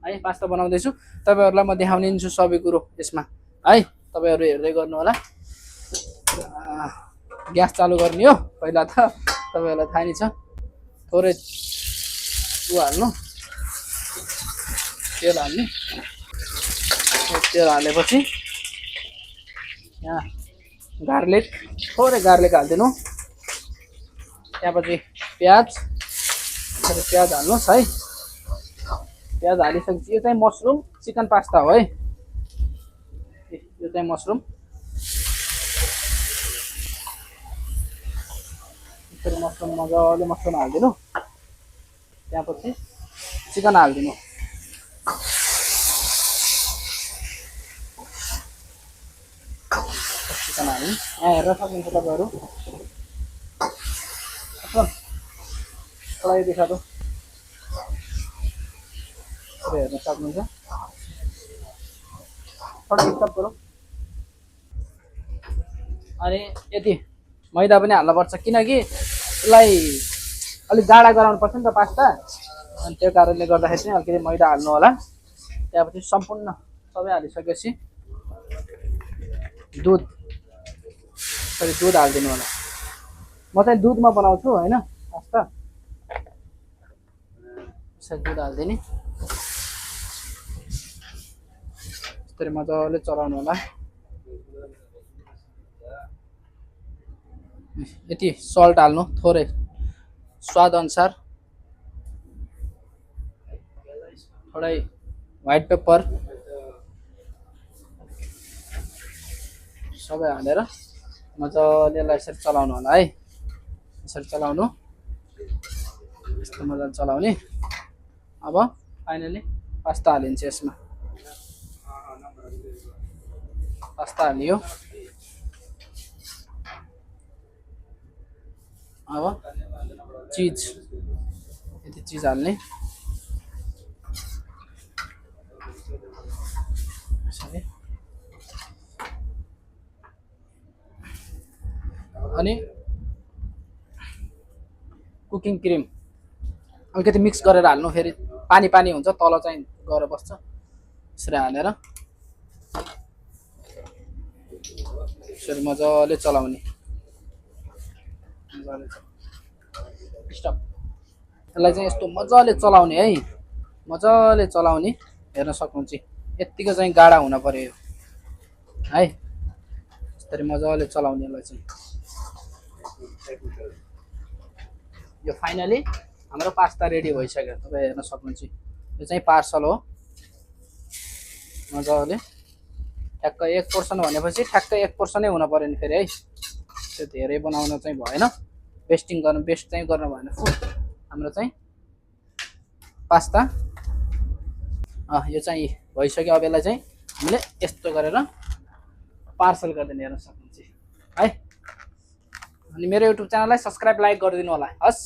है पास्ता बनाउँदैछु तपाईँहरूलाई म देखाउने छु सबै कुरो यसमा है तपाईँहरू हेर्दै गर्नु होला ग्यास चालु गर्ने हो पहिला त तपाईँहरूलाई थाहा नै छ थोरै हाल्नु तेल हाल्ने तेल हालेपछि यहाँ गार्लिक थोरै गार्लिक हालिदिनु त्यहाँपछि प्याज हाल्नुहोस् है प्याज हालिसकेपछि यो चाहिँ मसरुम चिकन पास्ता हो है यो चाहिँ मसरुम मसरुम मजाले मसरुम हालिदिनु त्यहाँपछि चिकन हालिदिनु चिकन हाल्नु यहाँ हेर्न सक्नुहुन्छ तपाईँहरू कडाई देखा दो हेर्न सक्नुहुन्छ थोड़ा स्टप गरौँ अनि यति मैदा पनि हाल्नुपर्छ किनकि यसलाई अलिक गाढा गराउनु पर्छ नि त पास्ता अनि त्यो कारणले गर्दाखेरि चाहिँ अलिकति मैदा हाल्नु होला त्यहाँपछि सम्पूर्ण सबै हालिसकेपछि दुध हालिदिनु होला म चाहिँ दुधमा बनाउँछु हैन पास्ता दूध हालिदिने यसरी मजाले चलाउनु होला यति सल्ट हाल्नु थोरै स्वाद अनुसार थोरै व्हाइट पेपर सबै हालेर मजाले यसलाई यसरी चलाउनु होला है यसरी चलाउनु यस्तो मजाले चलाउने अब फाइनली पास्ता हालिन्छ यसमा पास्ता हालियो अब चीज यति चीज हाल्ने अनि कुकिङ क्रिम अलिकति मिक्स गरेर हाल्नु फेरि पानी पानी हुन्छ तल चाहिँ गएर बस्छ यसरी हालेर यसरी मजाले चलाउने स्टप यसलाई चाहिँ यस्तो मजाले चलाउने है मजाले चलाउने हेर्न सक्नुहुन्छ यतिको चाहिँ गाढा हुन पर्यो है यसरी मजाले चलाउने यसलाई चाहिँ यो फाइनली हाम्रो पास्ता रेडी भइसक्यो तपाईँ हेर्न सक्नुहुन्छ यो चाहिँ पार्सल हो मजाले ठ्याक्क 1 पोर्सन भनेपछि ठ्याक्क 1 पोर्सनै हुन पर्यो नि फेरि है त्यो धेरै बनाउन चाहिँ भएन वेस्ट चाहिँ गर्न भएन फुड हाम्रो चाहिँ पास्ता यो चाहिँ भइसक्यो अब यसलाई चाहिँ हामीले यस्तो गरेर पार्सल गरिदिने हेर्न सक्नुहुन्छ है अनि मेरो युट्युब च्यानललाई सब्स्क्राइब लाइक गरिदिनु होला हस्।